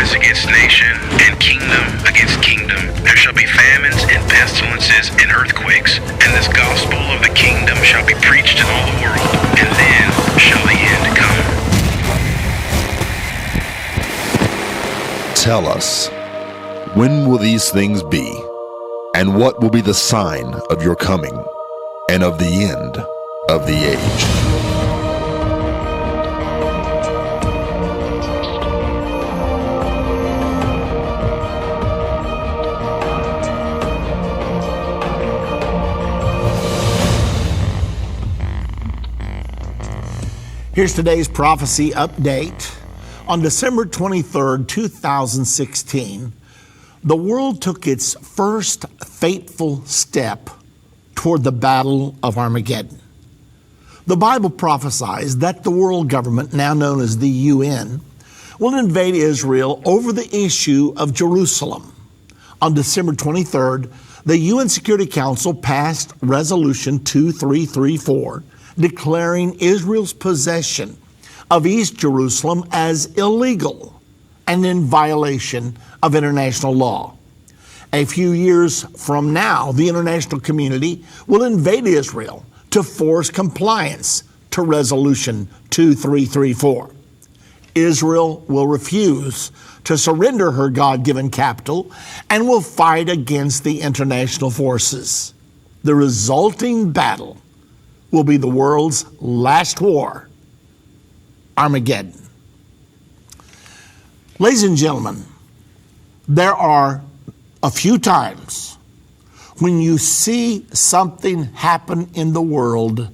rise against nation, and kingdom against kingdom. There shall be famines and pestilences and earthquakes, and this gospel of the kingdom shall be preached in all the world, and then shall the end come. Tell us, when will these things be? And what will be the sign of your coming and of the end of the age? Here's today's prophecy update. On December 23rd, 2016, the world took its first fateful step toward the Battle of Armageddon. The Bible prophesies that the world government, now known as the UN, will invade Israel over the issue of Jerusalem. On December 23rd, the UN Security Council passed Resolution 2334, declaring Israel's possession of East Jerusalem as illegal and in violation of international law. A few years from now, the international community will invade Israel to force compliance to Resolution 2334. Israel will refuse to surrender her God-given capital and will fight against the international forces. The resulting battle will be the world's last war, Armageddon. Ladies and gentlemen, there are a few times when you see something happen in the world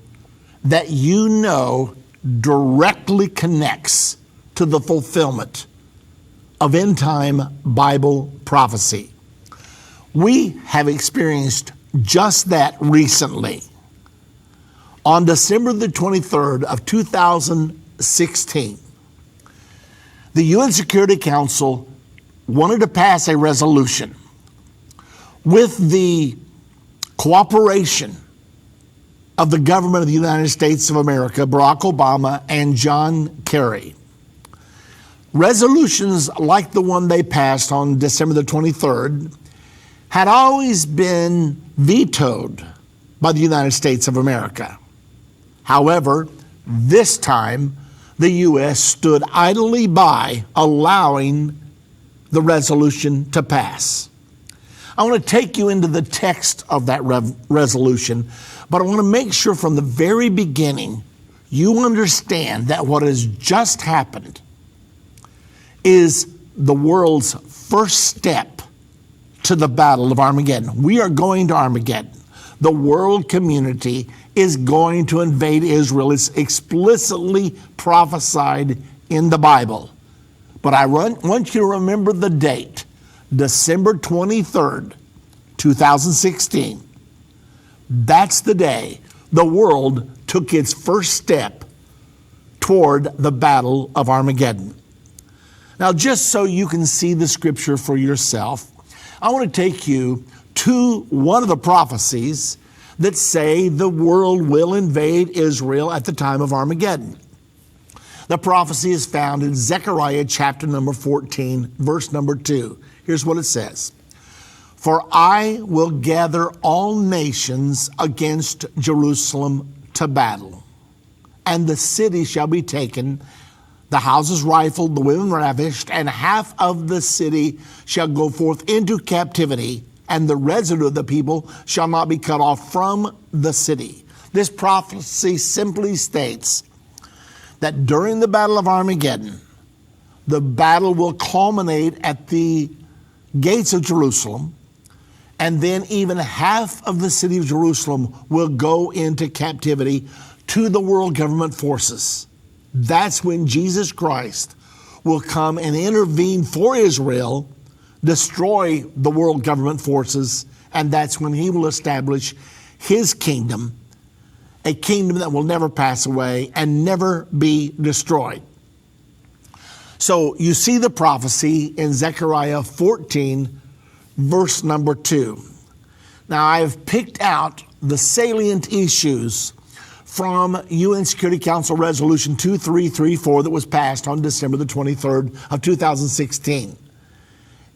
that you know directly connects to the fulfillment of end-time Bible prophecy. We have experienced just that recently. On December the 23rd of 2016, the UN Security Council wanted to pass a resolution with the cooperation of the government of the United States of America, Barack Obama and John Kerry. Resolutions like the one they passed on December the 23rd had always been vetoed by the United States of America. However, this time, the U.S. stood idly by, allowing the resolution to pass. I want to take you into the text of that resolution, but I want to make sure from the very beginning you understand that what has just happened is the world's first step to the Battle of Armageddon. We are going to Armageddon. The world community is going to invade Israel. It's explicitly prophesied in the Bible. But I want you to remember the date, December 23rd, 2016. That's the day the world took its first step toward the Battle of Armageddon. Now, just so you can see the scripture for yourself, I want to take you to one of the prophecies that say the world will invade Israel at the time of Armageddon. The prophecy is found in Zechariah chapter number 14, verse number 2. Here's what it says. For I will gather all nations against Jerusalem to battle, and the city shall be taken, the houses rifled, the women ravished, and half of the city shall go forth into captivity, and the residue of the people shall not be cut off from the city. This prophecy simply states that during the Battle of Armageddon, the battle will culminate at the gates of Jerusalem, and then even half of the city of Jerusalem will go into captivity to the world government forces. That's when Jesus Christ will come and intervene for Israel, destroy the world government forces, and that's when he will establish his kingdom, a kingdom that will never pass away and never be destroyed. So you see the prophecy in Zechariah 14, verse number 2. Now I've picked out the salient issues from UN Security Council Resolution 2334 that was passed on December the 23rd of 2016.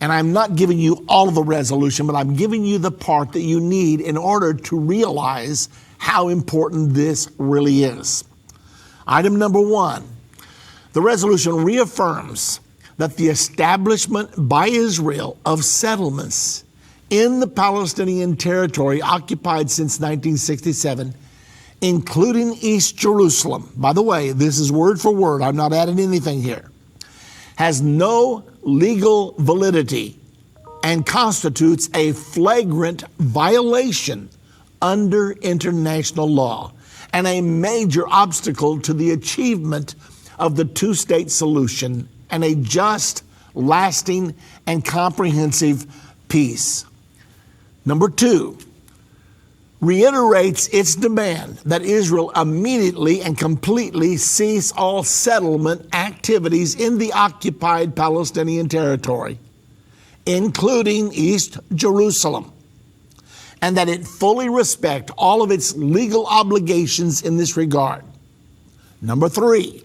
And I'm not giving you all of the resolution, but I'm giving you the part that you need in order to realize how important this really is. Item number 1, the resolution reaffirms that the establishment by Israel of settlements in the Palestinian territory occupied since 1967, including East Jerusalem, by the way, this is word for word, I'm not adding anything here, has no legal validity and constitutes a flagrant violation under international law and a major obstacle to the achievement of the two-state solution and a just, lasting, and comprehensive peace. Number 2, reiterates its demand that Israel immediately and completely cease all settlement activities in the occupied Palestinian territory, including East Jerusalem, and that it fully respect all of its legal obligations in this regard. Number 3,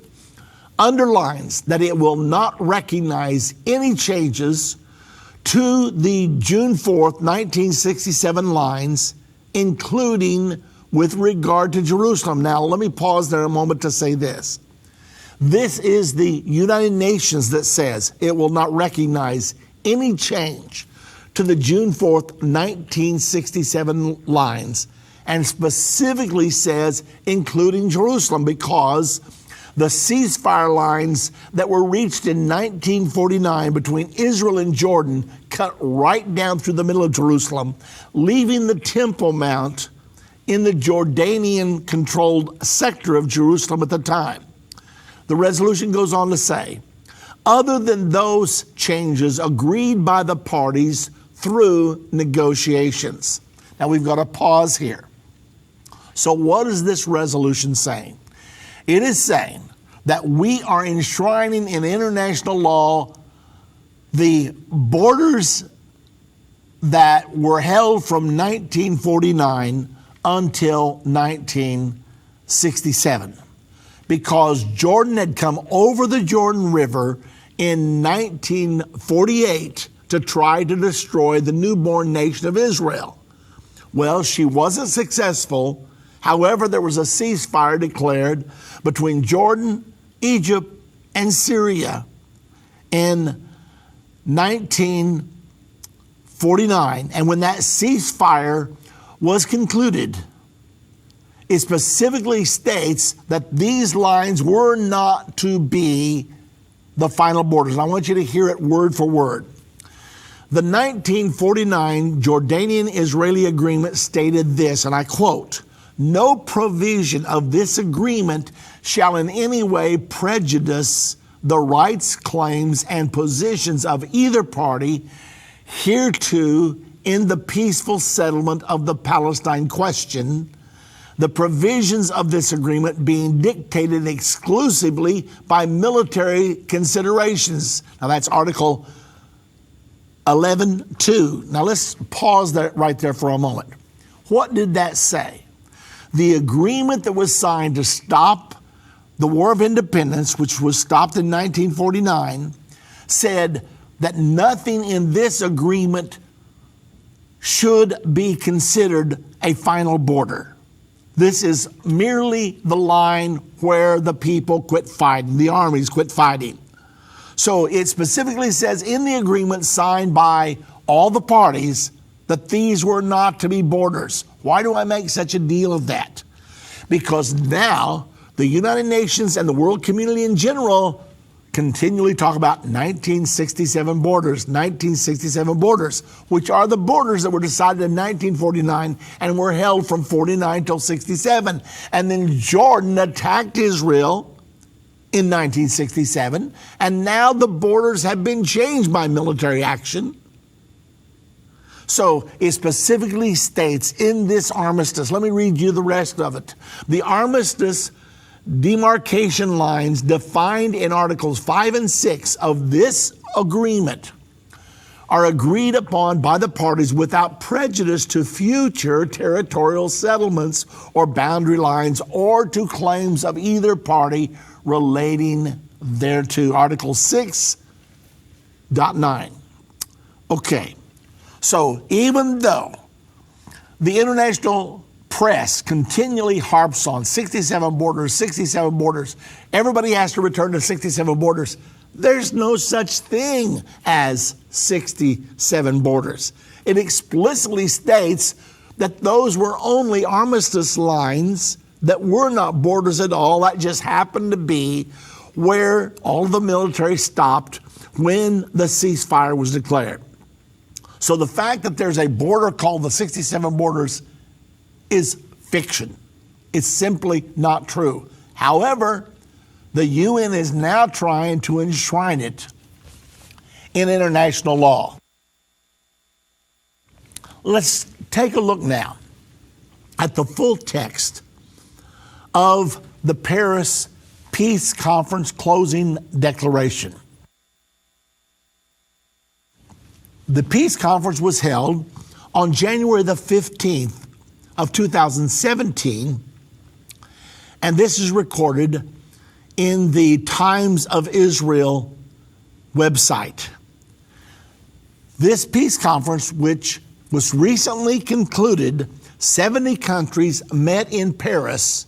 underlines that it will not recognize any changes to the June 4th, 1967 lines, including with regard to Jerusalem. Now, let me pause there a moment to say this. This is the United Nations that says it will not recognize any change to the June 4th, 1967 lines, and specifically says including Jerusalem, because the ceasefire lines that were reached in 1949 between Israel and Jordan cut right down through the middle of Jerusalem, leaving the Temple Mount in the Jordanian-controlled sector of Jerusalem at the time. The resolution goes on to say, other than those changes agreed by the parties through negotiations. Now we've got to pause here. So what is this resolution saying? It is saying that we are enshrining in international law the borders that were held from 1949 until 1967, because Jordan had come over the Jordan River in 1948 to try to destroy the newborn nation of Israel. Well, she wasn't successful. However, there was a ceasefire declared between Jordan, Egypt, and Syria in 1949. And when that ceasefire was concluded, it specifically states that these lines were not to be the final borders. And I want you to hear it word for word. The 1949 Jordanian-Israeli agreement stated this, and I quote, "No provision of this agreement shall in any way prejudice the rights, claims, and positions of either party hereto in the peaceful settlement of the Palestine question, the provisions of this agreement being dictated exclusively by military considerations." Now that's Article 11.2. Now let's pause that right there for a moment. What did that say? The agreement that was signed to stop the War of Independence, which was stopped in 1949, said that nothing in this agreement should be considered a final border. This is merely the line where the people quit fighting, the armies quit fighting. So it specifically says in the agreement signed by all the parties that these were not to be borders. Why do I make such a deal of that? Because now the United Nations and the world community in general continually talk about 1967 borders, which are the borders that were decided in 1949 and were held from 49 till 67. And then Jordan attacked Israel in 1967, and now the borders have been changed by military action. So it specifically states in this armistice, let me read you the rest of it. The armistice demarcation lines defined in Articles 5 and 6 of this agreement are agreed upon by the parties without prejudice to future territorial settlements or boundary lines or to claims of either party relating thereto. Article 6.9. Okay, so even though the international press continually harps on 67 borders, everybody has to return to 67 borders. There's no such thing as 67 borders. It explicitly states that those were only armistice lines that were not borders at all. That just happened to be where all of the military stopped when the ceasefire was declared. So the fact that there's a border called the 67 borders is fiction. It's simply not true. However, the UN is now trying to enshrine it in international law. Let's take a look now at the full text of the Paris Peace Conference closing declaration. The Peace Conference was held on January the 15th of 2017, and this is recorded in the Times of Israel website. This peace conference, which was recently concluded, 70 countries met in Paris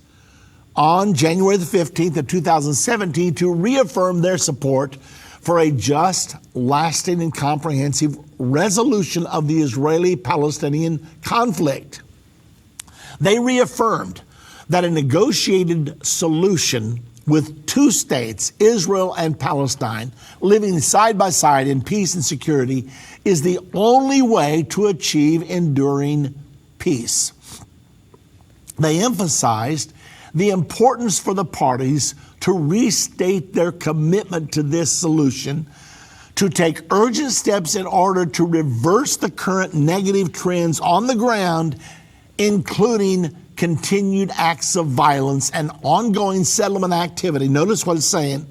on January the 15th of 2017 to reaffirm their support for a just, lasting, and comprehensive resolution of the Israeli-Palestinian conflict. They reaffirmed that a negotiated solution with two states, Israel and Palestine, living side by side in peace and security, is the only way to achieve enduring peace. They emphasized the importance for the parties to restate their commitment to this solution, to take urgent steps in order to reverse the current negative trends on the ground, including continued acts of violence and ongoing settlement activity. Notice what it's saying.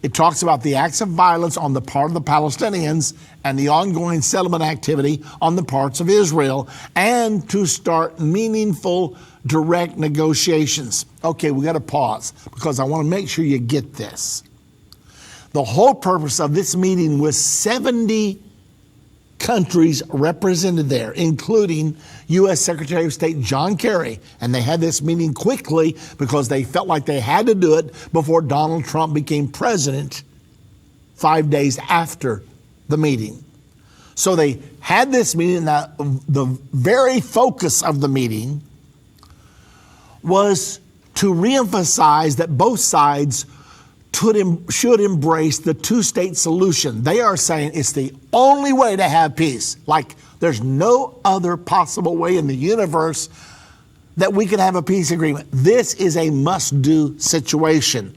It talks about the acts of violence on the part of the Palestinians and the ongoing settlement activity on the parts of Israel, and to start meaningful, direct negotiations. Okay, we got to pause because I want to make sure you get this. The whole purpose of this meeting was 70 countries represented there, including U.S. Secretary of State John Kerry. And they had this meeting quickly because they felt like they had to do it before Donald Trump became president 5 days after the meeting. So they had this meeting, and the very focus of the meeting was to reemphasize that both sides should embrace the two-state solution. They are saying it's the only way to have peace. Like there's no other possible way in the universe that we can have a peace agreement. This is a must-do situation.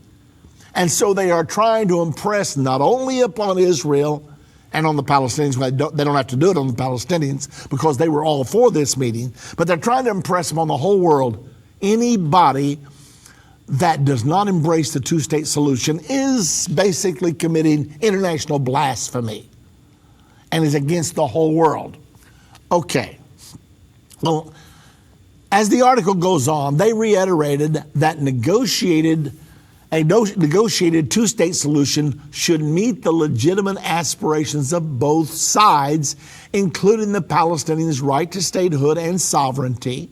And so they are trying to impress not only upon Israel and on the Palestinians. They don't have to do it on the Palestinians because they were all for this meeting, but they're trying to impress them on the whole world. Anybody that does not embrace the two-state solution is basically committing international blasphemy and is against the whole world. Okay. Well, as the article goes on, they reiterated that a negotiated two-state solution should meet the legitimate aspirations of both sides, including the Palestinians' right to statehood and sovereignty,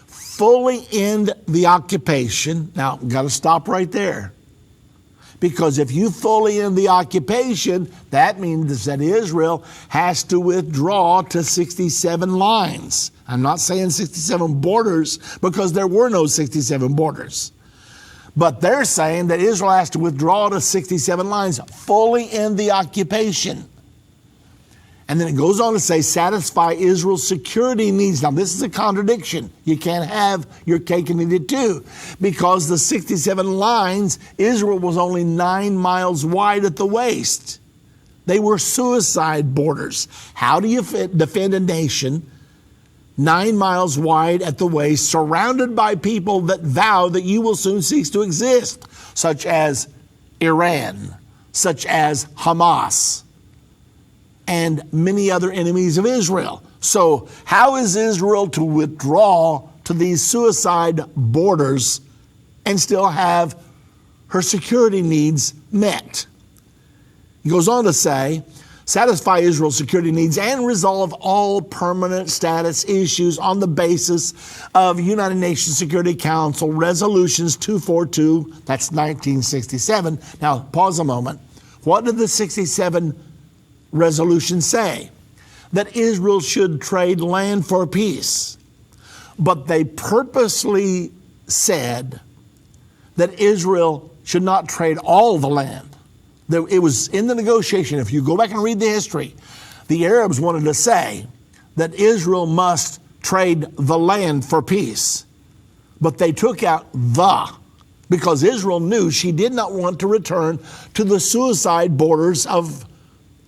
fully end the occupation. Now, got to stop right there. Because if you fully end the occupation, that means that Israel has to withdraw to 67 lines. I'm not saying 67 borders because there were no 67 borders. But they're saying that Israel has to withdraw to 67 lines, fully end the occupation. And then it goes on to say, satisfy Israel's security needs. Now, this is a contradiction. You can't have your cake and eat it too. Because the 67 lines, Israel was only 9 miles wide at the waist. They were suicide borders. How do you defend a nation 9 miles wide at the waist, surrounded by people that vow that you will soon cease to exist, such as Iran, such as Hamas, and many other enemies of Israel. So how is Israel to withdraw to these suicide borders and still have her security needs met? He goes on to say, satisfy Israel's security needs and resolve all permanent status issues on the basis of United Nations Security Council Resolutions 242, that's 1967. Now, pause a moment. What did the 67 resolution say? That Israel should trade land for peace. But they purposely said that Israel should not trade all the land. It was in the negotiation. If you go back and read the history, the Arabs wanted to say that Israel must trade the land for peace. But they took out the, because Israel knew she did not want to return to the suicide borders of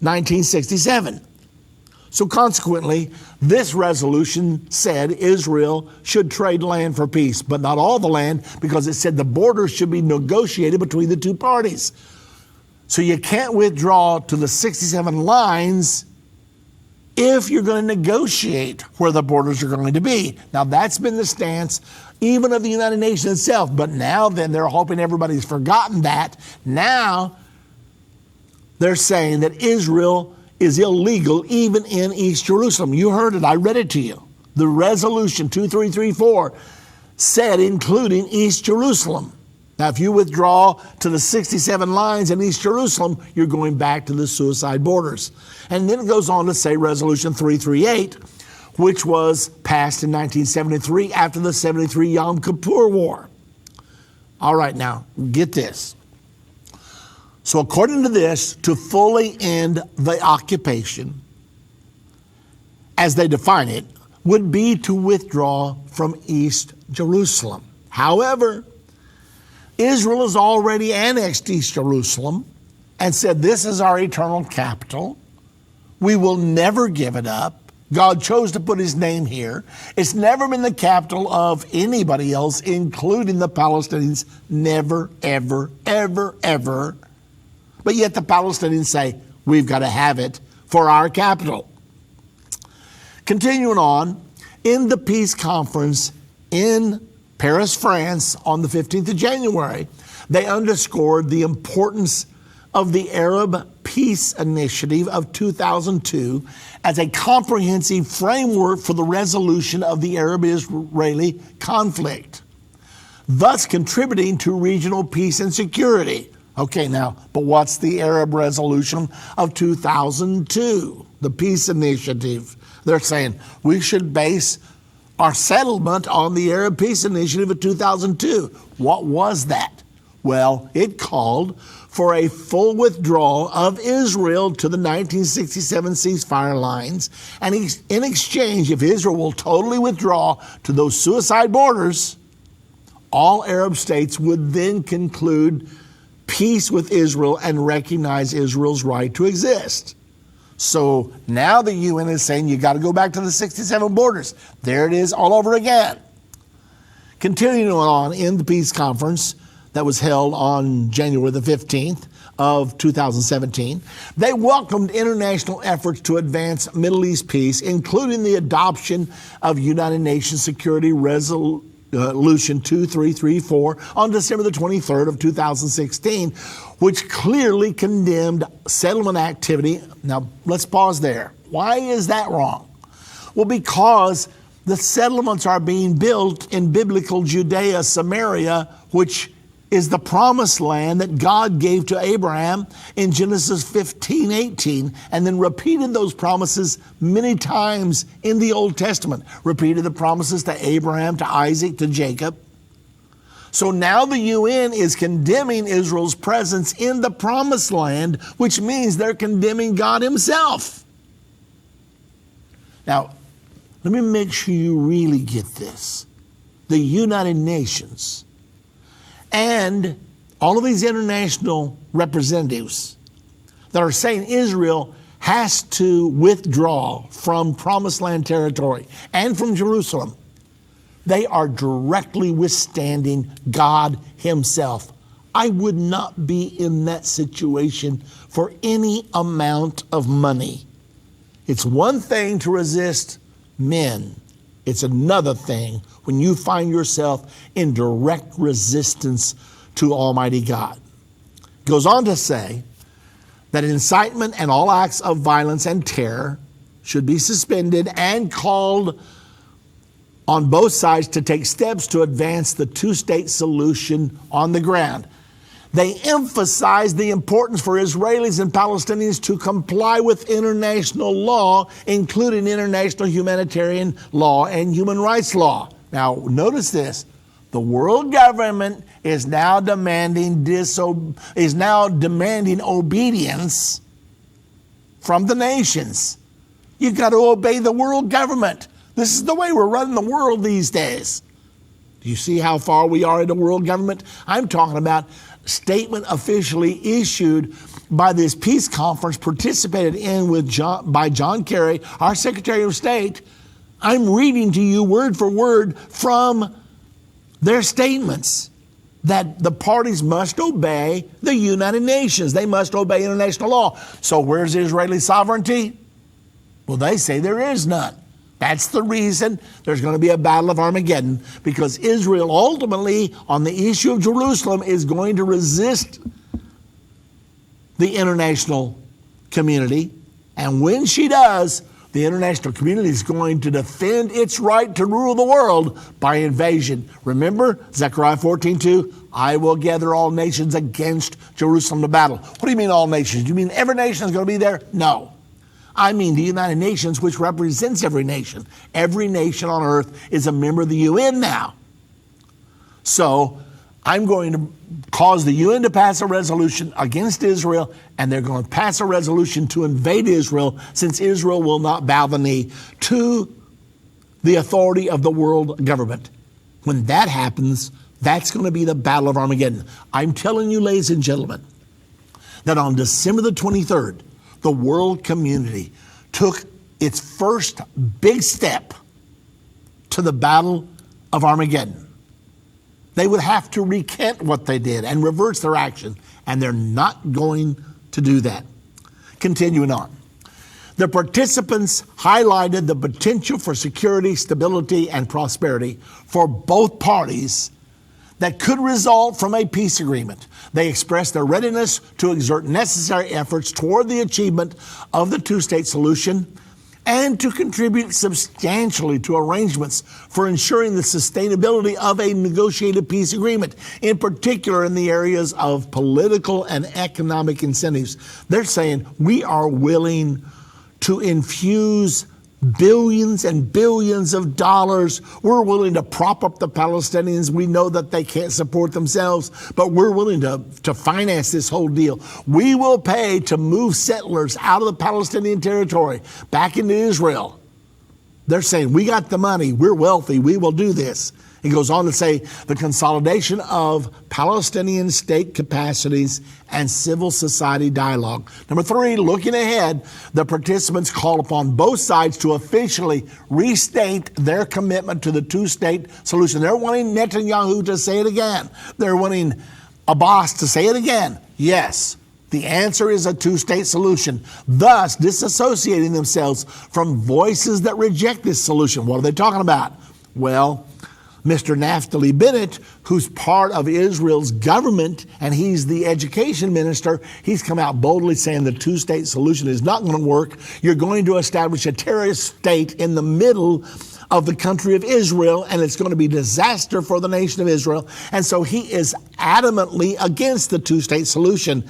1967. So consequently, this resolution said Israel should trade land for peace, but not all the land, because it said the borders should be negotiated between the two parties. So you can't withdraw to the 67 lines if you're going to negotiate where the borders are going to be. Now, that's been the stance even of the United Nations itself. But now then, they're hoping everybody's forgotten that. Now, they're saying that Israel is illegal even in East Jerusalem. You heard it. I read it to you. The resolution 2334 said including East Jerusalem. Now, if you withdraw to the 67 lines in East Jerusalem, you're going back to the suicide borders. And then it goes on to say Resolution 338, which was passed in 1973 after the 73 Yom Kippur War. All right, now, get this. So according to this, to fully end the occupation, as they define it, would be to withdraw from East Jerusalem. However, Israel has already annexed East Jerusalem and said, this is our eternal capital. We will never give it up. God chose to put his name here. It's never been the capital of anybody else, including the Palestinians. Never, ever, ever, ever. But yet the Palestinians say, we've got to have it for our capital. Continuing on, in the peace conference in Paris, France, on the 15th of January, they underscored the importance of the Arab Peace Initiative of 2002 as a comprehensive framework for the resolution of the Arab-Israeli conflict, thus contributing to regional peace and security. Okay, now, but what's the Arab Resolution of 2002, the Peace Initiative? They're saying we should base our settlement on the Arab Peace Initiative of 2002. What was that? Well, it called for a full withdrawal of Israel to the 1967 ceasefire lines. And in exchange, if Israel will totally withdraw to those suicide borders, all Arab states would then conclude peace with Israel and recognize Israel's right to exist. So now the UN is saying you got to go back to the 67 borders. There it is all over again. Continuing on in the peace conference that was held on January the 15th of 2017, they welcomed international efforts to advance Middle East peace, including the adoption of United Nations Security Resolution 2334 on December the 23rd of 2016, which clearly condemned settlement activity. Now, let's pause there. Why is that wrong? Well, because the settlements are being built in biblical Judea, Samaria, which is the promised land that God gave to Abraham in Genesis 15:18, and then repeated those promises many times in the Old Testament. Repeated the promises to Abraham, to Isaac, to Jacob. So now the UN is condemning Israel's presence in the promised land, which means they're condemning God himself. Now, let me make sure you really get this. The United Nations and all of these international representatives that are saying Israel has to withdraw from Promised Land territory and from Jerusalem, they are directly withstanding God himself. I would not be in that situation for any amount of money. It's one thing to resist men. It's another thing when you find yourself in direct resistance to Almighty God. It goes on to say that incitement and all acts of violence and terror should be suspended and called on both sides to take steps to advance the two-state solution on the ground. They emphasize the importance for Israelis and Palestinians to comply with international law, including international humanitarian law and human rights law. Now, notice this. The world government is now demanding obedience from the nations. You've got to obey the world government. This is the way we're running the world these days. Do you see how far we are in the world government? I'm talking about statement officially issued by this peace conference participated in by John Kerry, our Secretary of State. I'm reading to you word for word from their statements that the parties must obey the United Nations. They must obey international law. So where's Israeli sovereignty? Well, they say there is none. That's the reason there's going to be a battle of Armageddon, because Israel ultimately, on the issue of Jerusalem, is going to resist the international community. And when she does, the international community is going to defend its right to rule the world by invasion. Remember, Zechariah 14:2, I will gather all nations against Jerusalem to battle. What do you mean all nations? Do you mean every nation is going to be there? No. I mean the United Nations, which represents every nation. Every nation on earth is a member of the UN now. So I'm going to cause the UN to pass a resolution against Israel, and they're going to pass a resolution to invade Israel, since Israel will not bow the knee to the authority of the world government. When that happens, that's going to be the Battle of Armageddon. I'm telling you, ladies and gentlemen, that on December the 23rd, the world community took its first big step to the Battle of Armageddon. They would have to recant what they did and reverse their action, and they're not going to do that. Continuing on. The participants highlighted the potential for security, stability, and prosperity for both parties that could result from a peace agreement. They expressed their readiness to exert necessary efforts toward the achievement of the two-state solution and to contribute substantially to arrangements for ensuring the sustainability of a negotiated peace agreement, in particular in the areas of political and economic incentives. They're saying we are willing to infuse billions and billions of dollars. We're willing to prop up the Palestinians. We know that they can't support themselves, but we're willing to finance this whole deal. We will pay to move settlers out of the Palestinian territory back into Israel. They're saying, we got the money, we're wealthy, we will do this. He goes on to say the consolidation of Palestinian state capacities and civil society dialogue. Number 3, looking ahead, the participants call upon both sides to officially restate their commitment to the two-state solution. They're wanting Netanyahu to say it again. They're wanting Abbas to say it again. Yes, the answer is a two-state solution, thus disassociating themselves from voices that reject this solution. What are they talking about? Well, Mr. Naftali Bennett, who's part of Israel's government, and he's the education minister, he's come out boldly saying the two-state solution is not going to work. You're going to establish a terrorist state in the middle of the country of Israel, and it's going to be disaster for the nation of Israel. And so he is adamantly against the two-state solution.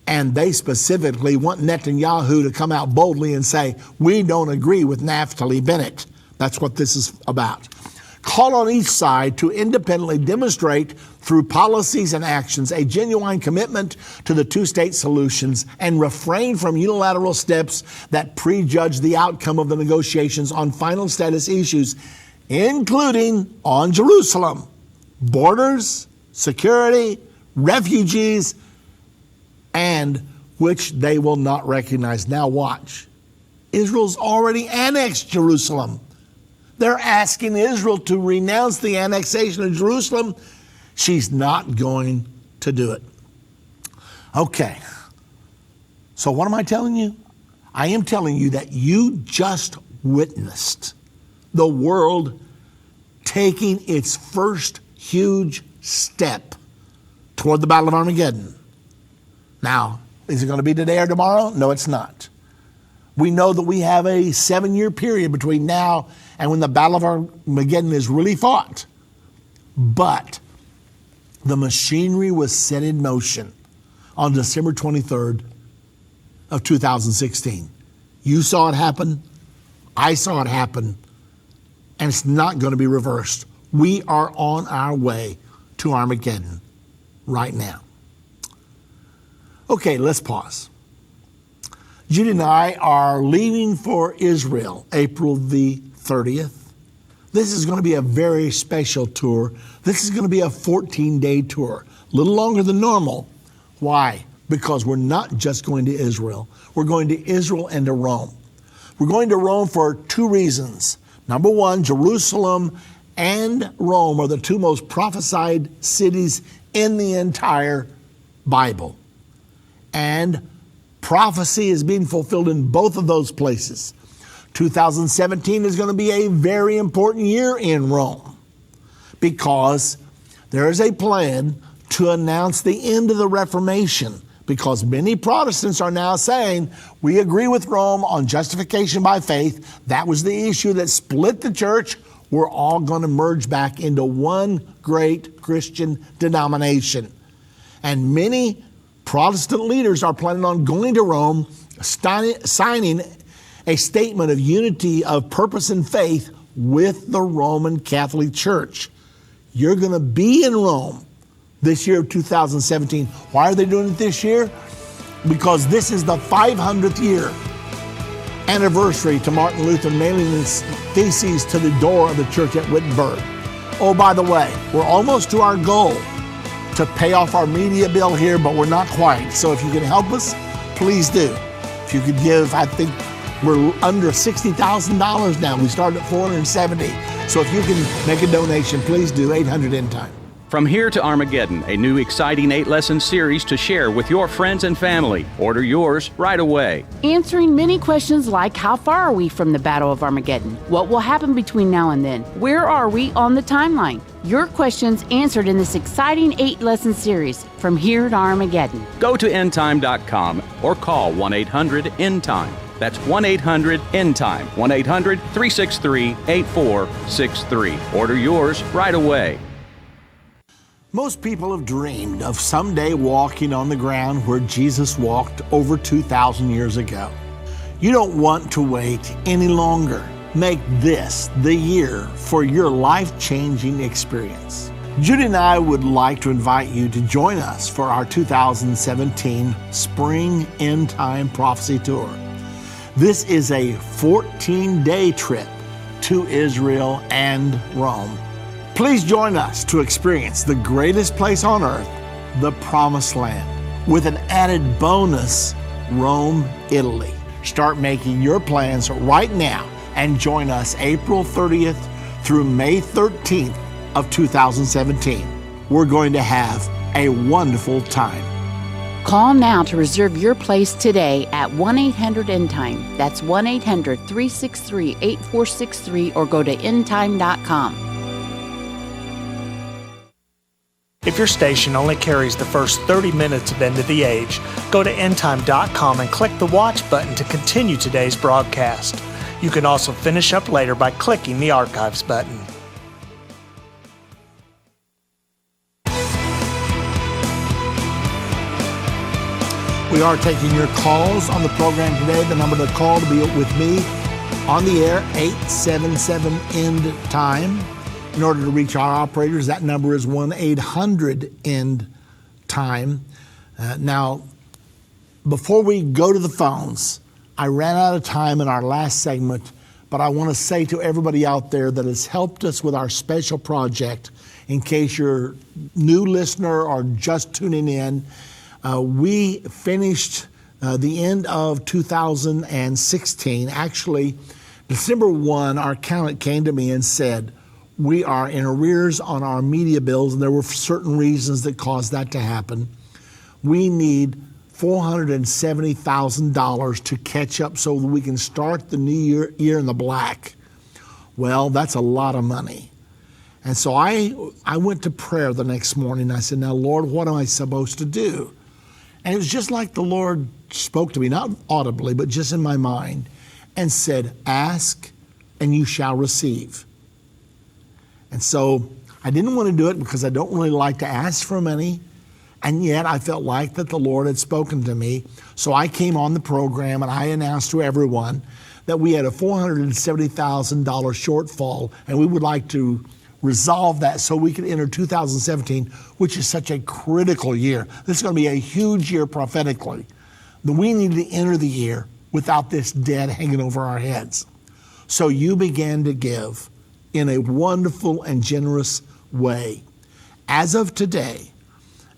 And they specifically want Netanyahu to come out boldly and say, we don't agree with Naftali Bennett. That's what this is about. Call on each side to independently demonstrate through policies and actions a genuine commitment to the two-state solutions and refrain from unilateral steps that prejudge the outcome of the negotiations on final status issues, including on Jerusalem, borders, security, refugees, and which they will not recognize. Now watch. Israel's already annexed Jerusalem. They're asking Israel to renounce the annexation of Jerusalem. She's not going to do it. Okay. So what am I telling you? I am telling you that you just witnessed the world taking its first huge step toward the Battle of Armageddon. Now, is it going to be today or tomorrow? No, it's not. We know that we have a 7-year period between now and when the Battle of Armageddon is really fought. But the machinery was set in motion on December 23rd of 2016. You saw it happen. I saw it happen. And it's not going to be reversed. We are on our way to Armageddon right now. Okay, let's pause. Judy and I are leaving for Israel April the 30th. This is going to be a very special tour. This is going to be a 14-day tour, a little longer than normal. Why? Because we're not just going to Israel. We're going to Israel and to Rome. We're going to Rome for 2 reasons. Number one, Jerusalem and Rome are the 2 most prophesied cities in the entire Bible. And prophecy is being fulfilled in both of those places. 2017 is going to be a very important year in Rome because there is a plan to announce the end of the Reformation, because many Protestants are now saying, we agree with Rome on justification by faith. That was the issue that split the church. We're all going to merge back into one great Christian denomination. And many Protestant leaders are planning on going to Rome, signing a statement of unity of purpose and faith with the Roman Catholic Church. You're going to be in Rome this year of 2017. Why are they doing it this year? Because this is the 500th year anniversary to Martin Luther nailing his theses to the door of the church at Wittenberg. Oh, by the way, we're almost to our goal to pay off our media bill here, but we're not quite. So if you can help us, please do. If you could give, I think we're under $60,000 now. We started at $470. So if you can make a donation, please do. 800 Endtime. From Here to Armageddon, a new exciting 8-lesson series to share with your friends and family. Order yours right away. Answering many questions like, how far are we from the Battle of Armageddon? What will happen between now and then? Where are we on the timeline? Your questions answered in this exciting 8-lesson series, From Here to Armageddon. Go to endtime.com or call 1-800-ENDTIME. That's 1-800-ENDTIME, 1-800-363-8463. Order yours right away. Most people have dreamed of someday walking on the ground where Jesus walked over 2,000 years ago. You don't want to wait any longer. Make this the year for your life-changing experience. Judy and I would like to invite you to join us for our 2017 Spring End Time Prophecy Tour. This is a 14-day trip to Israel and Rome. Please join us to experience the greatest place on earth, the Promised Land, with an added bonus, Rome, Italy. Start making your plans right now and join us April 30th through May 13th of 2017. We're going to have a wonderful time. Call now to reserve your place today at 1-800-ENDTIME. That's 1-800-363-8463 or go to endtime.com. If your station only carries the first 30 minutes of End of the Age, go to endtime.com and click the watch button to continue today's broadcast. You can also finish up later by clicking the archives button. We are taking your calls on the program today. The number to call to be with me on the air, 877-END-TIME. In order to reach our operators, that number is 1-800-END-TIME. Now, before we go to the phones, I ran out of time in our last segment, but I want to say to everybody out there that has helped us with our special project, in case you're a new listener or just tuning in, we finished the end of 2016. Actually, December 1, our accountant came to me and said, we are in arrears on our media bills, and there were certain reasons that caused that to happen. We need $470,000 to catch up so that we can start the new year in the black. Well, that's a lot of money. And so I went to prayer the next morning. I said, now, Lord, what am I supposed to do? And it was just like the Lord spoke to me, not audibly, but just in my mind, and said, ask and you shall receive. And so I didn't want to do it because I don't really like to ask for money. And yet I felt like that the Lord had spoken to me. So I came on the program and I announced to everyone that we had a $470,000 shortfall, and we would like to resolve that so we could enter 2017, which is such a critical year. This is going to be a huge year prophetically. We need to enter the year without this debt hanging over our heads. So you began to give in a wonderful and generous way. As of today,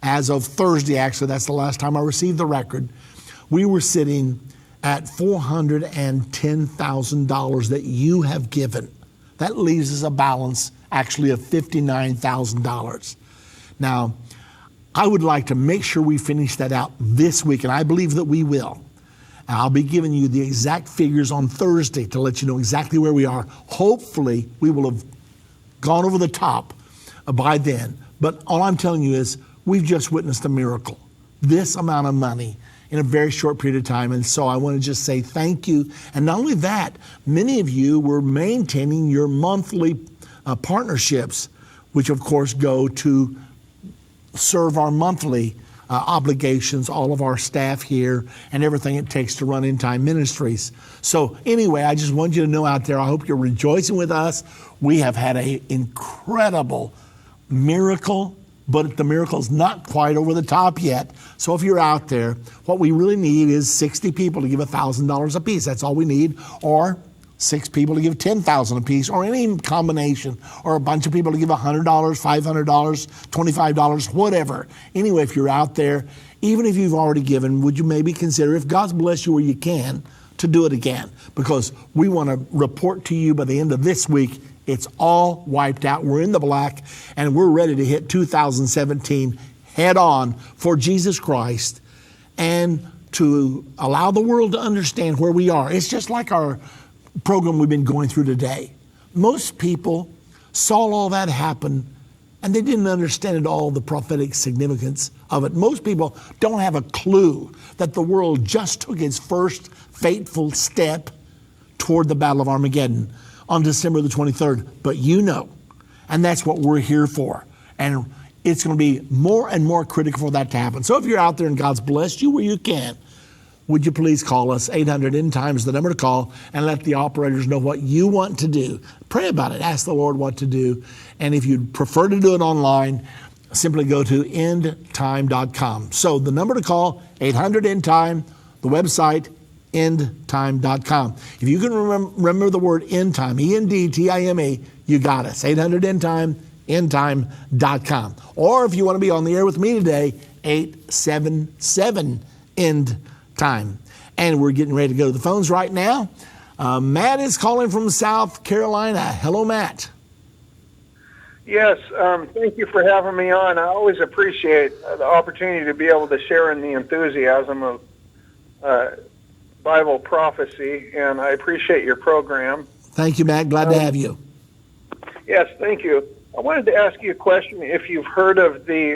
as of Thursday, actually, that's the last time I received the record, we were sitting at $410,000 that you have given. That leaves us a balance actually of $59,000. Now, I would like to make sure we finish that out this week, and I believe that we will. And I'll be giving you the exact figures on Thursday to let you know exactly where we are. Hopefully, we will have gone over the top by then. But all I'm telling you is we've just witnessed a miracle. This amount of money in a very short period of time. And so I want to just say thank you. And not only that, many of you were maintaining your monthly partnerships, which of course go to serve our monthly obligations, all of our staff here, and everything it takes to run Endtime Ministries. So anyway, I just want you to know out there, I hope you're rejoicing with us. We have had an incredible miracle, but the miracle's not quite over the top yet. So if you're out there, what we really need is 60 people to give $1,000 a piece. That's all we need. Or 6 people to give $10,000 a piece, or any combination, or a bunch of people to give $100, $500, $25, whatever. Anyway, if you're out there, even if you've already given, would you maybe consider, if God's blessed you where you can, to do it again? Because we want to report to you by the end of this week, it's all wiped out. We're in the black, and we're ready to hit 2017 head on for Jesus Christ and to allow the world to understand where we are. It's just like our program we've been going through today. Most people saw all that happen and they didn't understand at all the prophetic significance of it. Most people don't have a clue that the world just took its first fateful step toward the Battle of Armageddon on December the 23rd. But you know, and that's what we're here for. And it's going to be more and more critical for that to happen. So if you're out there and God's blessed you where you can, would you please call us? 800 Endtime is the number to call, and let the operators know what you want to do. Pray about it. Ask the Lord what to do. And if you'd prefer to do it online, simply go to endtime.com. So the number to call, 800 Endtime, the website, endtime.com. If you can remember the word Endtime, E-N-D-T-I-M-E, you got us. 800 Endtime, endtime.com. Or if you want to be on the air with me today, 877 Endtime. And we're getting ready to go to the phones right now. Matt is calling from South Carolina. Hello, Matt. Yes, thank you for having me on. I always appreciate the opportunity to be able to share in the enthusiasm of Bible prophecy, and I appreciate your program. Thank you, Matt. Glad to have you. Yes, thank you. I wanted to ask you a question. If you've heard of the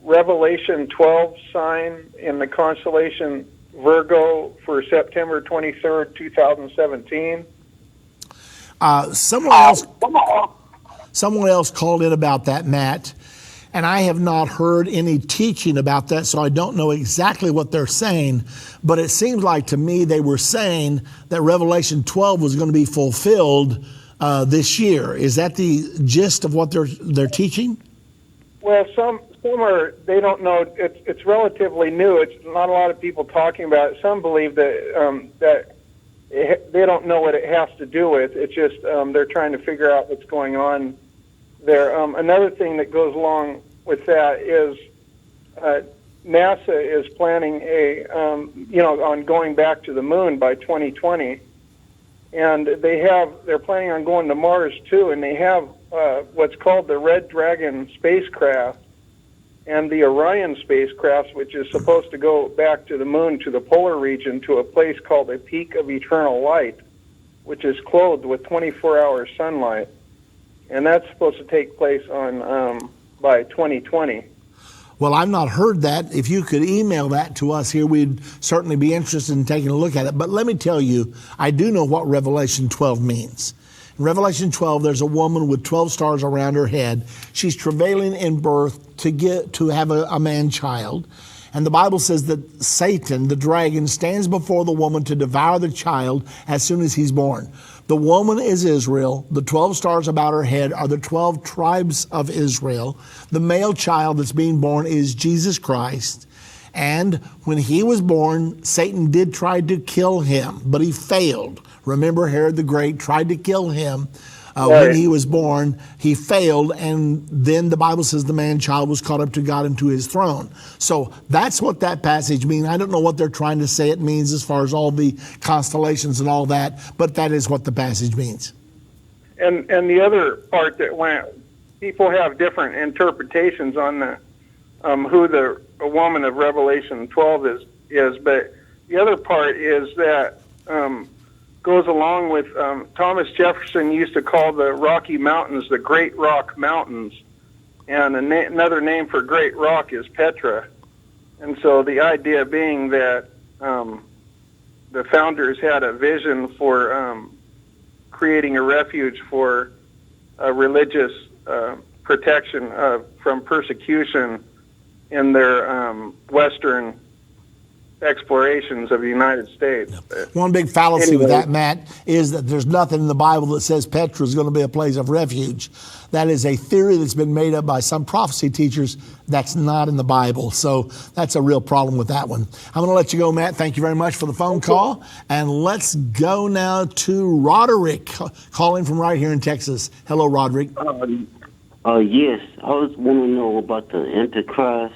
Revelation 12 sign in the constellation Virgo for September 23rd, 2017. Someone else called in about that, Matt, and I have not heard any teaching about that, so I don't know exactly what they're saying, but it seems like to me they were saying that Revelation 12 was going to be fulfilled this year. Is that the gist of what they're teaching? Well, some are, they don't know. It's relatively new. It's not a lot of people talking about it. Some believe that they don't know what it has to do with. It's just they're trying to figure out what's going on there. Another thing that goes along with that is NASA is planning on going back to the moon by 2020, and they're planning on going to Mars too, and they have what's called the Red Dragon spacecraft. and the Orion spacecraft, which is supposed to go back to the moon, to the polar region, to a place called the Peak of Eternal Light, which is clothed with 24-hour sunlight. And that's supposed to take place on by 2020. Well, I've not heard that. If you could email that to us here, we'd certainly be interested in taking a look at it. But let me tell you, I do know what Revelation 12 means. In Revelation 12, there's a woman with 12 stars around her head. She's travailing in birth to have a man-child. And the Bible says that Satan, the dragon, stands before the woman to devour the child as soon as he's born. The woman is Israel. The 12 stars about her head are the 12 tribes of Israel. The male child that's being born is Jesus Christ. And when he was born, Satan did try to kill him, but he failed. Remember, Herod the Great tried to kill him when he was born. He failed, and then the Bible says the man-child was caught up to God and to his throne. So that's what that passage means. I don't know what they're trying to say it means as far as all the constellations and all that, but that is what the passage means. And the other part that people have different interpretations on the who the woman of Revelation 12 is, but the other part is that goes along with Thomas Jefferson used to call the Rocky Mountains the Great Rock Mountains, and another name for Great Rock is Petra. And so the idea being that the founders had a vision for creating a refuge for religious protection from persecution in their Western explorations of the United States. One big fallacy with that, Matt, is that there's nothing in the Bible that says Petra is going to be a place of refuge. That is a theory that's been made up by some prophecy teachers. That's not in the Bible. So that's a real problem with that one. I'm going to let you go, Matt. Thank you very much for the phone call. And let's go now to Roderick, calling from right here in Texas. Hello, Roderick. Yes, I was want to know about the Antichrist.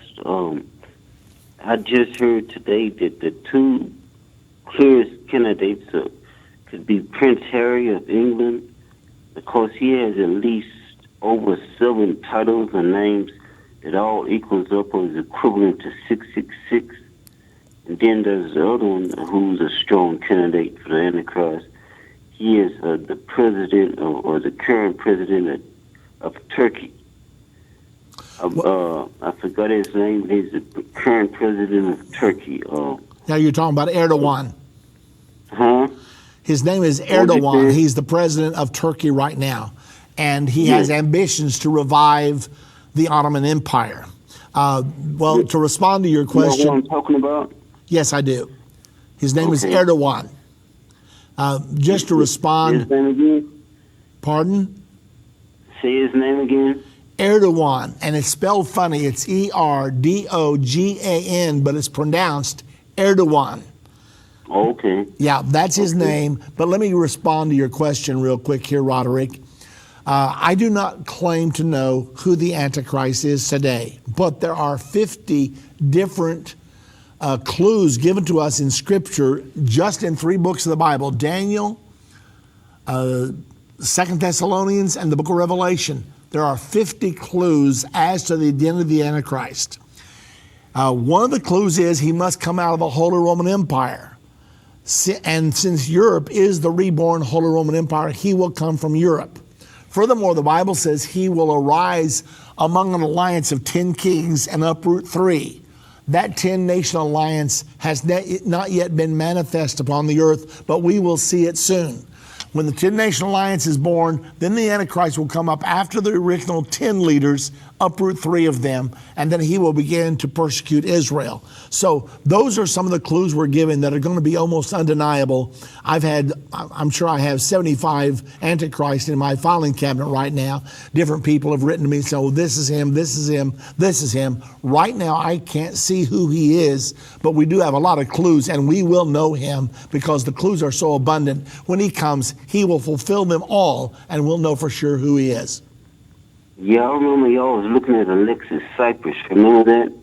I just heard today that the two clearest candidates could be Prince Harry of England, because he has at least over 7 titles and names that all equals up or is equivalent to 666. And then there's the other one who's a strong candidate for the Antichrist. He is the president or the current president of Turkey. I forgot his name. He's the current president of Turkey. Now you're talking about Erdogan. Huh? His name is Erdogan. He's the president of Turkey right now. And he has ambitions to revive the Ottoman Empire. Well, to respond to your question. You know who I'm talking about? Yes, I do. His name is Erdogan. Just to respond. His name again? Pardon? Say his name again. Erdogan, and it's spelled funny. It's Erdogan, but it's pronounced Erdogan. Okay. Yeah, that's his name. But let me respond to your question real quick here, Roderick. I do not claim to know who the Antichrist is today, but there are 50 different clues given to us in Scripture, just in 3 books of the Bible: Daniel, 2 Thessalonians, and the book of Revelation. There are 50 clues as to the identity of the Antichrist. One of the clues is he must come out of the Holy Roman Empire. And since Europe is the reborn Holy Roman Empire, he will come from Europe. Furthermore, the Bible says he will arise among an alliance of 10 kings and uproot 3. That 10-nation alliance has not yet been manifest upon the earth, but we will see it soon. When the 10-nation alliance is born, then the Antichrist will come up after the original 10 leaders, uproot 3 of them, and then he will begin to persecute Israel. So those are some of the clues we're given that are going to be almost undeniable. I'm sure I have 75 Antichrists in my filing cabinet right now. Different people have written to me, so this is him, this is him, this is him. Right now, I can't see who he is, but we do have a lot of clues, and we will know him because the clues are so abundant. When he comes, he will fulfill them all, and we'll know for sure who he is. Yeah, I remember y'all was looking at Alexis Cyprus. Remember that?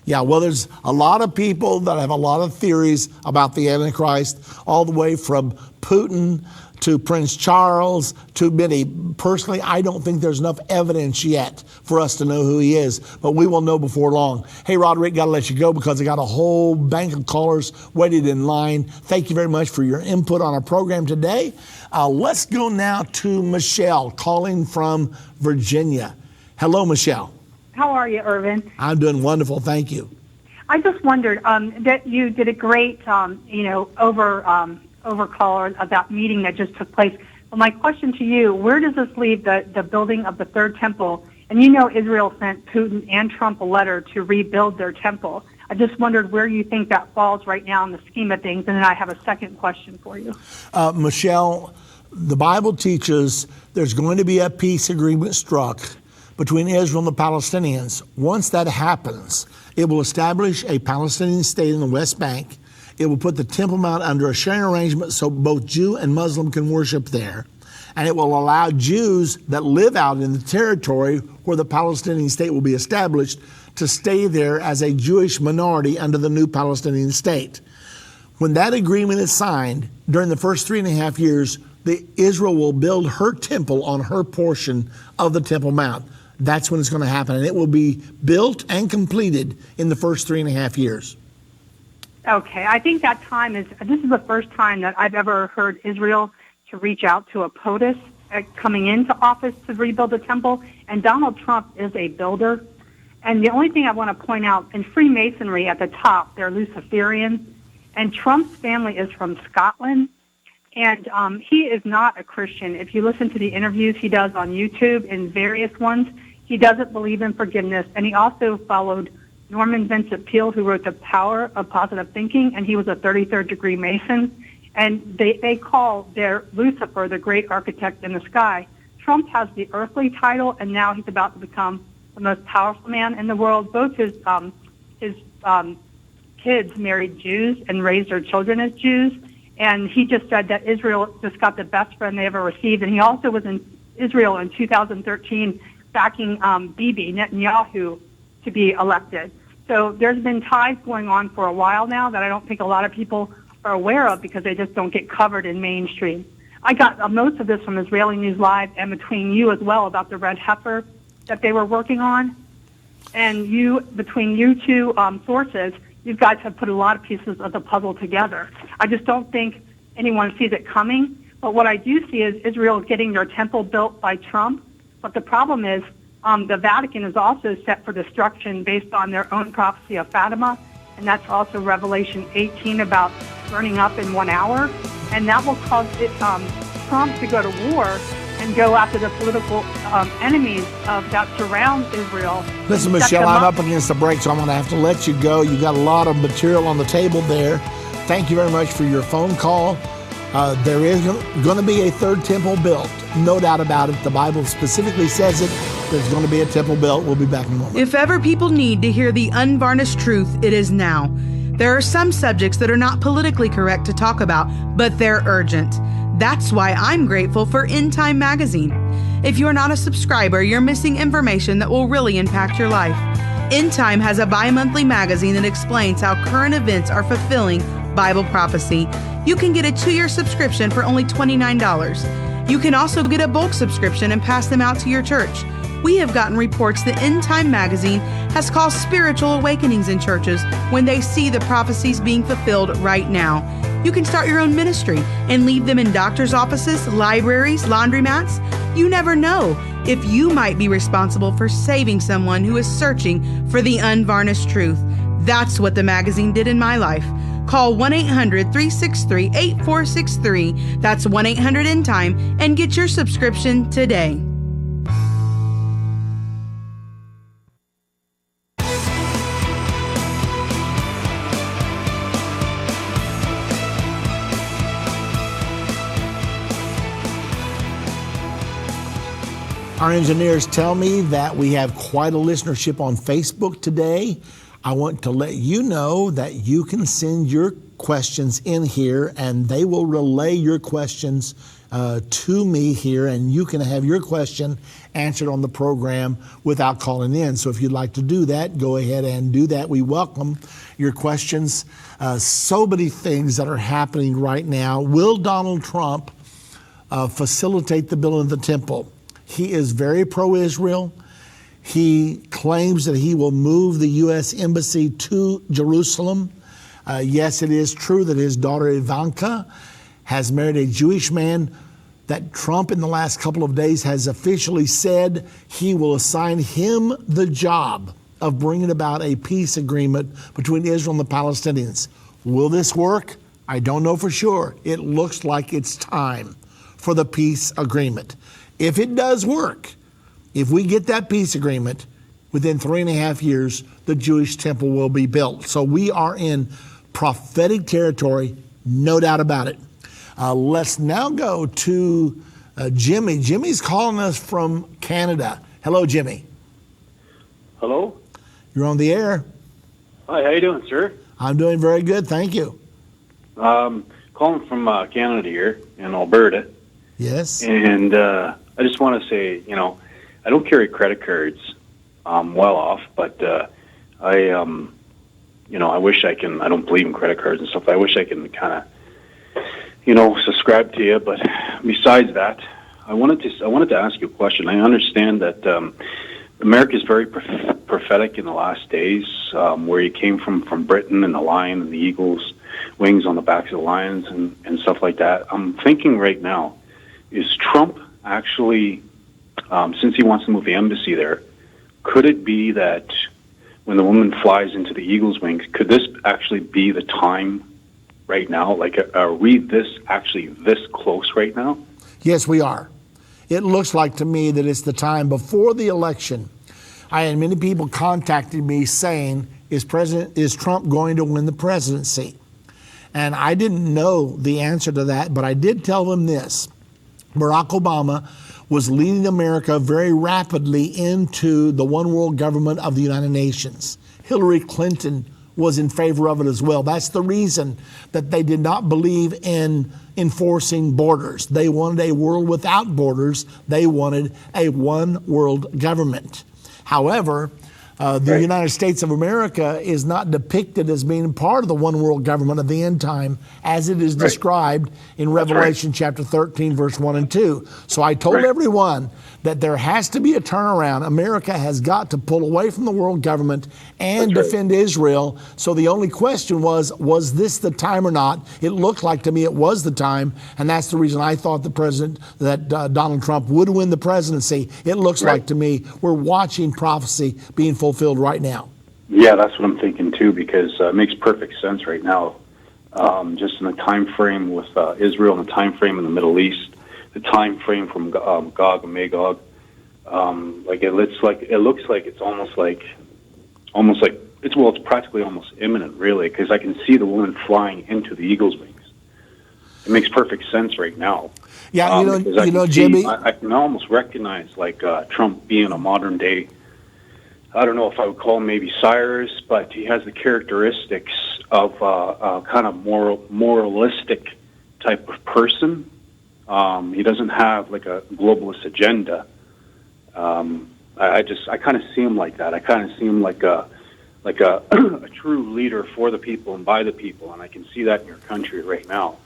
Yeah, well, there's a lot of people that have a lot of theories about the Antichrist, all the way from Putin to Prince Charles, to many. Personally, I don't think there's enough evidence yet for us to know who he is, but we will know before long. Hey, Roderick, got to let you go because I got a whole bank of callers waiting in line. Thank you very much for your input on our program today. Let's go now to Michelle calling from Virginia. Hello, Michelle. How are you, Irvin? I'm doing wonderful. Thank you. I just wondered that you did a great, overcall of that meeting that just took place. But my question to you, where does this leave the building of the third temple? And you know Israel sent Putin and Trump a letter to rebuild their temple. I just wondered where you think that falls right now in the scheme of things. And then I have a second question for you. Michelle, the Bible teaches there's going to be a peace agreement struck between Israel and the Palestinians. Once that happens, it will establish a Palestinian state in the West Bank. It will put the Temple Mount under a sharing arrangement so both Jew and Muslim can worship there. And it will allow Jews that live out in the territory where the Palestinian state will be established to stay there as a Jewish minority under the new Palestinian state. When that agreement is signed, during the first 3.5 years, Israel will build her temple on her portion of the Temple Mount. That's when it's going to happen. And it will be built and completed in the first 3.5 years. Okay, I think this is the first time that I've ever heard Israel to reach out to a POTUS coming into office to rebuild the temple. And Donald Trump is a builder. And the only thing I want to point out, in Freemasonry at the top, they're Luciferians. And Trump's family is from Scotland. And he is not a Christian. If you listen to the interviews he does on YouTube and various ones, he doesn't believe in forgiveness. And he also followed Norman Vincent Peale, who wrote The Power of Positive Thinking, and he was a 33rd degree Mason. And they call their Lucifer the great architect in the sky. Trump has the earthly title, and now he's about to become the most powerful man in the world. Both his kids married Jews and raised their children as Jews. And he just said that Israel just got the best friend they ever received. And he also was in Israel in 2013 backing Bibi Netanyahu to be elected. So there's been ties going on for a while now that I don't think a lot of people are aware of because they just don't get covered in mainstream. I got most of this from Israeli News Live and between you as well about the red heifer that they were working on. And between you two sources, you guys have put a lot of pieces of the puzzle together. I just don't think anyone sees it coming. But what I do see is Israel getting their temple built by Trump. But the problem is the Vatican is also set for destruction based on their own prophecy of Fatima. And that's also Revelation 18 about burning up in 1 hour. And that will cause Trump to go to war and go after the political enemies that surround Israel. Listen, Michelle, I'm up against the break, so I'm going to have to let you go. You've got a lot of material on the table there. Thank you very much for your phone call. There is going to be a third temple built. No doubt about it. The Bible specifically says it. There's going to be a temple built. We'll be back in a moment. If ever people need to hear the unvarnished truth, it is now. There are some subjects that are not politically correct to talk about, but they're urgent. That's why I'm grateful for Endtime magazine. If you're not a subscriber, you're missing information that will really impact your life. Endtime has a bi-monthly magazine that explains how current events are fulfilling Bible prophecy. You can get a 2-year subscription for only $29. You can also get a bulk subscription and pass them out to your church. We have gotten reports that Endtime magazine has caused spiritual awakenings in churches when they see the prophecies being fulfilled right now. You can start your own ministry and leave them in doctors' offices, libraries, laundromats. You never know if you might be responsible for saving someone who is searching for the unvarnished truth. That's what the magazine did in my life. Call 1-800-363-8463. That's 1-800-ENDTIME and get your subscription today. Our engineers tell me that we have quite a listenership on Facebook today. I want to let you know that you can send your questions in here and they will relay your questions to me here, and you can have your question answered on the program without calling in. So if you'd like to do that, go ahead and do that. We welcome your questions. So many things that are happening right now. Will Donald Trump facilitate the building of the temple. He is very pro-Israel. He claims that he will move the U.S. embassy to Jerusalem. Yes, it is true that his daughter Ivanka has married a Jewish man, that Trump in the last couple of days has officially said he will assign him the job of bringing about a peace agreement between Israel and the Palestinians. Will this work? I don't know for sure. It looks like it's time for the peace agreement. If it does work, if we get that peace agreement, within 3.5 years, the Jewish temple will be built. So we are in prophetic territory, no doubt about it. Let's now go to Jimmy. Jimmy's calling us from Canada. Hello, Jimmy. Hello. You're on the air. Hi, how you doing, sir? I'm doing very good, thank you. Calling from Canada here in Alberta. Yes. And I just want to say, I don't carry credit cards. I'm well off, but I wish I can. I don't believe in credit cards and stuff. I wish I can kind of, subscribe to you. But besides that, I wanted to ask you a question. I understand that America is very prophetic in the last days, where you came from Britain and the lion and the eagle's wings on the backs of the lions and stuff like that. I'm thinking right now, is Trump actually, since he wants to move the embassy there, could it be that when the woman flies into the eagle's wings, could this actually be the time right now? Like, are we this close right now? Yes, we are. It looks like to me that it's the time before the election. I had many people contacted me saying, is Trump going to win the presidency? And I didn't know the answer to that, but I did tell them this. Barack Obama was leading America very rapidly into the one world government of the United Nations. Hillary Clinton was in favor of it as well. That's the reason that they did not believe in enforcing borders. They wanted a world without borders. They wanted a one world government. However, the United States of America is not depicted as being part of the one world government of the end time as it is described in Revelation chapter 13, verse 1 and 2. So I told everyone that there has to be a turnaround. America has got to pull away from the world government and defend Israel. So the only question was this the time or not? It looked like to me it was the time, and that's the reason I thought that Donald Trump would win the presidency. It looks like to me we're watching prophecy being fulfilled right now. Yeah, that's what I'm thinking too, because it makes perfect sense right now. Just in the time frame with Israel, and the time frame in the Middle East, the time frame from Gog and Magog. It looks like it's almost like it's practically almost imminent, really, because I can see the woman flying into the eagle's wings. It makes perfect sense right now. Yeah, Jimmy, I can almost recognize Trump being a modern day. I don't know if I would call him maybe Cyrus, but he has the characteristics of kind of moralistic type of person. He doesn't have like a globalist agenda. I kind of see him like that. I kind of see him like a a true leader for the people and by the people, and I can see that in your country right now.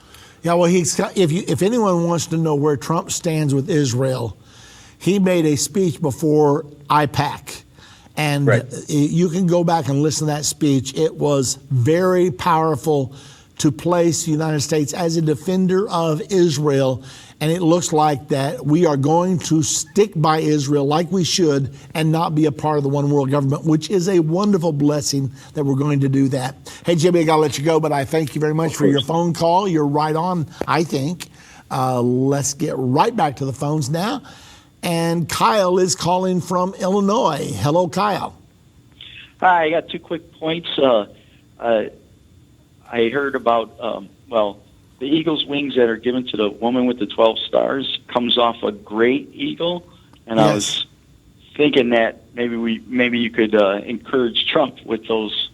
Yeah, well, if anyone wants to know where Trump stands with Israel, he made a speech before IPAC. And you can go back and listen to that speech. It was very powerful to place the United States as a defender of Israel. And it looks like that we are going to stick by Israel like we should and not be a part of the one world government, which is a wonderful blessing that we're going to do that. Hey, Jimmy, I got to let you go, but I thank you very much for your phone call. You're right on, I think. Let's get right back to the phones now. And Kyle is calling from Illinois. Hello, Kyle. Hi, I got two quick points. I heard about, the eagle's wings that are given to the woman with the 12 stars comes off a great eagle. And I was thinking that maybe you could encourage Trump with those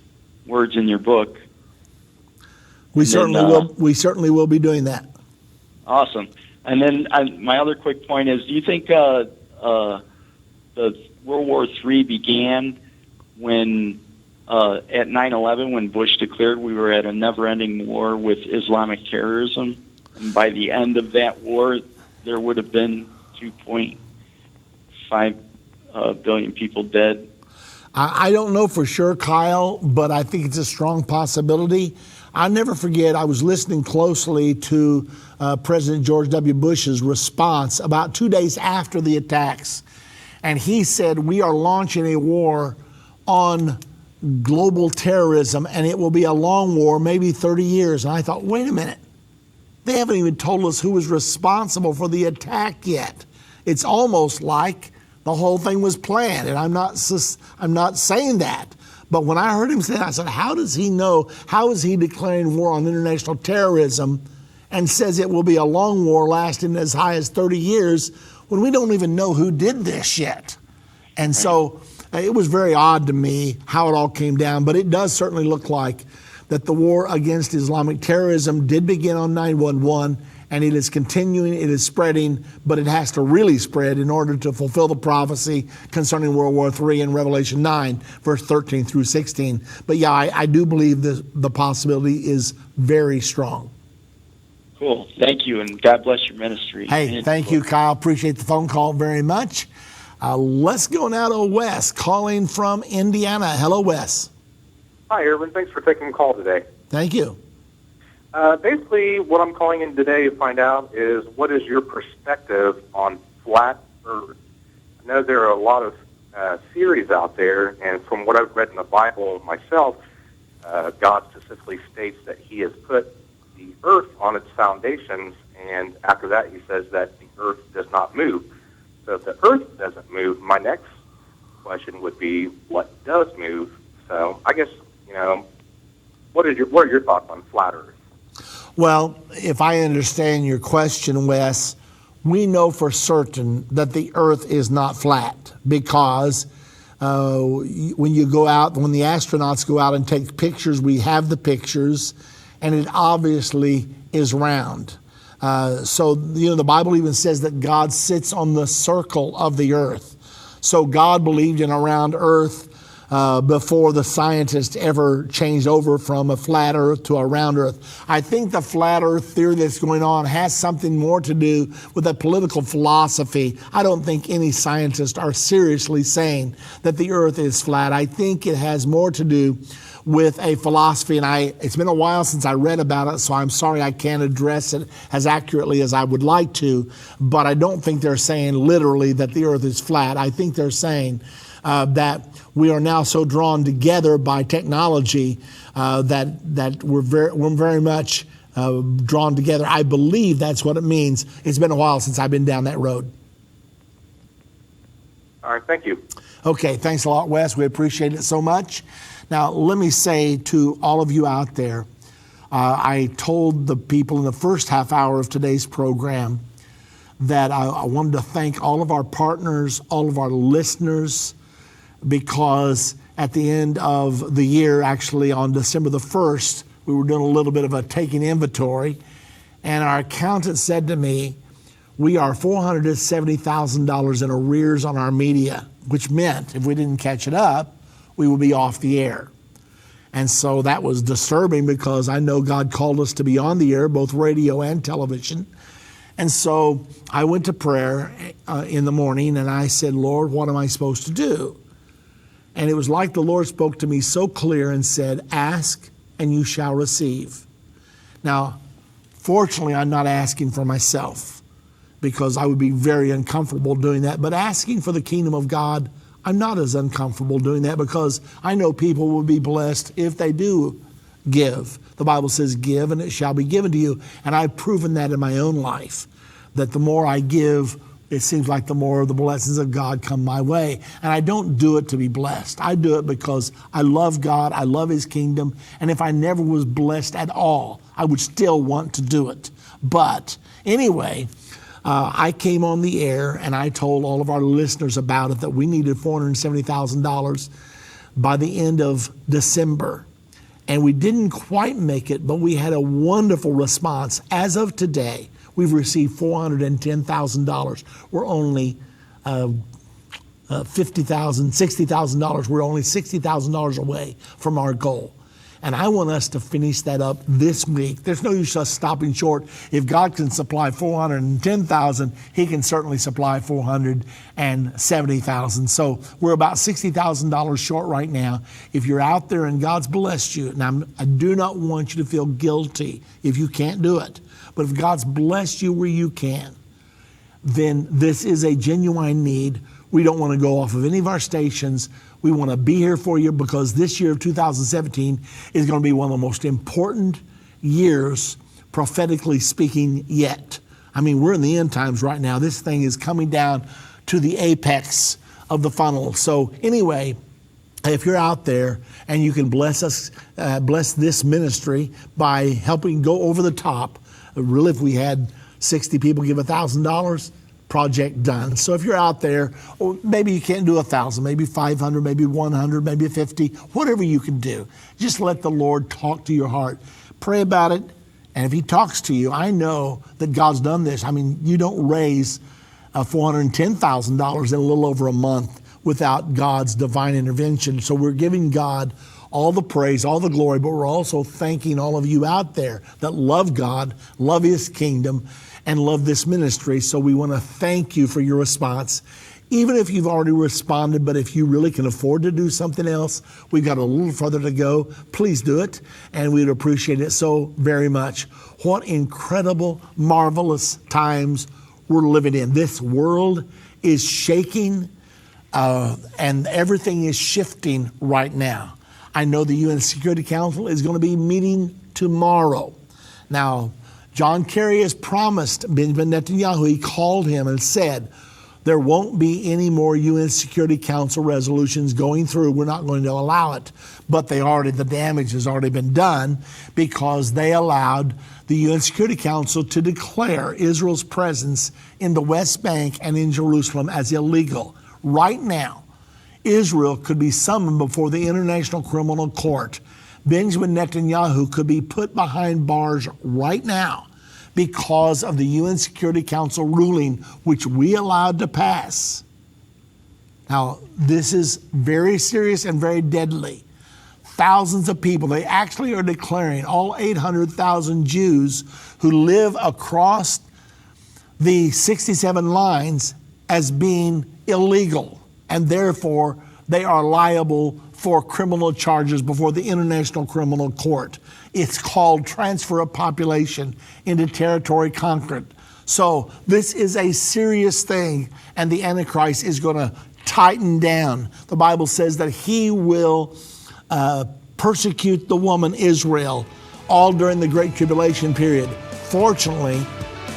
words in your book. We certainly will be doing that. Awesome. And then my other quick point is, do you think the World War III began when at 9/11, when Bush declared we were at a never-ending war with Islamic terrorism? And by the end of that war, there would have been 2.5 billion people dead? I don't know for sure, Kyle, but I think it's a strong possibility. I'll never forget, I was listening closely to President George W. Bush's response about 2 days after the attacks. And he said, we are launching a war on global terrorism, and it will be a long war, maybe 30 years. And I thought, wait a minute. They haven't even told us who was responsible for the attack yet. It's almost like the whole thing was planned, and I'm not saying that. But when I heard him say that, I said, how does he know? How is he declaring war on international terrorism and says it will be a long war lasting as high as 30 years when we don't even know who did this yet? And so it was very odd to me how it all came down, but it does certainly look like that the war against Islamic terrorism did begin on 9/11, and it is continuing, it is spreading, but it has to really spread in order to fulfill the prophecy concerning World War III in Revelation 9, verse 13 through 16. But yeah, I do believe the possibility is very strong. Cool. Thank you, and God bless your ministry. Hey, thank you, Kyle. Appreciate the phone call very much. Let's go now to Wes, calling from Indiana. Hello, Wes. Hi, Irvin. Thanks for taking the call today. Thank you. Basically, what I'm calling in today to find out is what is your perspective on flat Earth? I know there are a lot of theories out there, and from what I've read in the Bible myself, God specifically states that he has put the earth on its foundations, and after that he says that the earth does not move. So if the earth doesn't move, my next question would be, what does move? So I guess, what are your thoughts on flat Earth? Well, if I understand your question, Wes, we know for certain that the earth is not flat because when you go out, when the astronauts go out and take pictures, we have the pictures, and it obviously is round. So the Bible even says that God sits on the circle of the earth. So God believed in a round earth before the scientists ever changed over from a flat earth to a round earth. I think the flat earth theory that's going on has something more to do with a political philosophy. I don't think any scientists are seriously saying that the earth is flat. I think it has more to do with a philosophy, and it's been a while since I read about it, so I'm sorry I can't address it as accurately as I would like to, but I don't think they're saying literally that the earth is flat. I think they're saying that we are now so drawn together by technology that we're very much drawn together. I believe that's what it means. It's been a while since I've been down that road. All right, thank you. Okay, thanks a lot, Wes. We appreciate it so much. Now, let me say to all of you out there, I told the people in the first half hour of today's program that I wanted to thank all of our partners, all of our listeners, because at the end of the year, actually on December the 1st, we were doing a little bit of a taking inventory, and our accountant said to me, we are $470,000 in arrears on our media, which meant if we didn't catch it up, we would be off the air. And so that was disturbing because I know God called us to be on the air, both radio and television. And so I went to prayer in the morning and I said, Lord, what am I supposed to do? And it was like the Lord spoke to me so clear and said, ask and you shall receive. Now, fortunately, I'm not asking for myself because I would be very uncomfortable doing that. But asking for the kingdom of God, I'm not as uncomfortable doing that because I know people will be blessed if they do give. The Bible says, give and it shall be given to you. And I've proven that in my own life, that the more I give, it seems like the more of the blessings of God come my way. And I don't do it to be blessed. I do it because I love God, I love his kingdom, and if I never was blessed at all, I would still want to do it. But anyway, I came on the air and I told all of our listeners about it that we needed $470,000 by the end of December. And we didn't quite make it, but we had a wonderful response. As of today, we've received $410,000. We're only $50,000, $60,000. We're only $60,000 away from our goal. And I want us to finish that up this week. There's no use us stopping short. If God can supply 410,000, he can certainly supply 470,000. So we're about $60,000 short right now. If you're out there and God's blessed you, and I do not want you to feel guilty if you can't do it, but if God's blessed you where you can, then this is a genuine need. We don't want to go off of any of our stations. We want to be here for you because this year of 2017 is going to be one of the most important years, prophetically speaking, yet. I mean, we're in the end times right now. This thing is coming down to the apex of the funnel. So anyway, if you're out there and you can bless us, bless this ministry by helping go over the top, really, if we had 60 people give $1,000, project done. So if you're out there, or maybe you can't do 1,000, maybe 500, maybe 100, maybe 50, whatever you can do, just let the Lord talk to your heart. Pray about it. And if he talks to you, I know that God's done this. I mean, you don't raise $410,000 in a little over a month without God's divine intervention. So we're giving God all the praise, all the glory, but we're also thanking all of you out there that love God, love his kingdom, and love this ministry. So we want to thank you for your response. Even if you've already responded, but if you really can afford to do something else, we've got a little further to go. Please do it, and we'd appreciate it so very much. What incredible, marvelous times we're living in. This world is shaking, and everything is shifting right now. I know the UN Security Council is going to be meeting tomorrow. Now, John Kerry has promised Benjamin Netanyahu, he called him and said, there won't be any more UN Security Council resolutions going through. We're not going to allow it. But the damage has already been done because they allowed the UN Security Council to declare Israel's presence in the West Bank and in Jerusalem as illegal. Right now, Israel could be summoned before the International Criminal Court. Benjamin Netanyahu could be put behind bars right now because of the UN Security Council ruling, which we allowed to pass. Now, this is very serious and very deadly. Thousands of people, they actually are declaring all 800,000 Jews who live across the 67 lines as being illegal, and therefore they are liable for criminal charges before the International Criminal Court. It's called transfer of population into territory conquered. So this is a serious thing, and the Antichrist is going to tighten down. The Bible says that he will persecute the woman Israel all during the Great Tribulation period. Fortunately,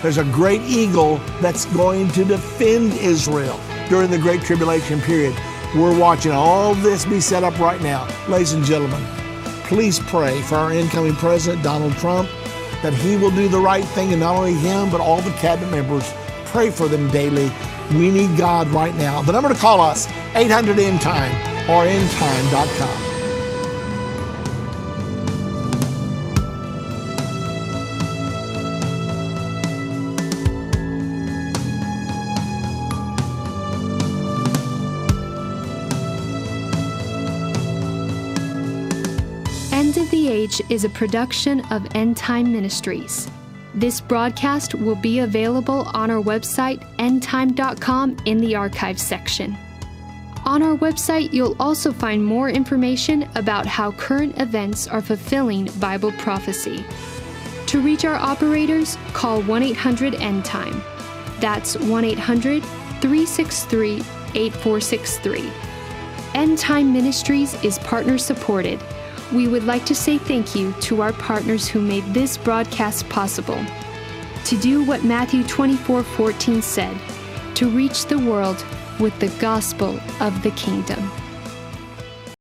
there's a great eagle that's going to defend Israel during the Great Tribulation period. We're watching all this be set up right now. Ladies and gentlemen, please pray for our incoming president, Donald Trump, that he will do the right thing, and not only him, but all the cabinet members. Pray for them daily. We need God right now. The number to call us, 800-ENDTIME or endtime.com. End of the Age is a production of Endtime Ministries. This broadcast will be available on our website, endtime.com, in the archives section. On our website, you'll also find more information about how current events are fulfilling Bible prophecy. To reach our operators, call 1-800-ENDTIME. That's 1-800-363-8463. Endtime Ministries is partner supported. We would like to say thank you to our partners who made this broadcast possible. To do what Matthew 24:14 said, to reach the world with the gospel of the kingdom.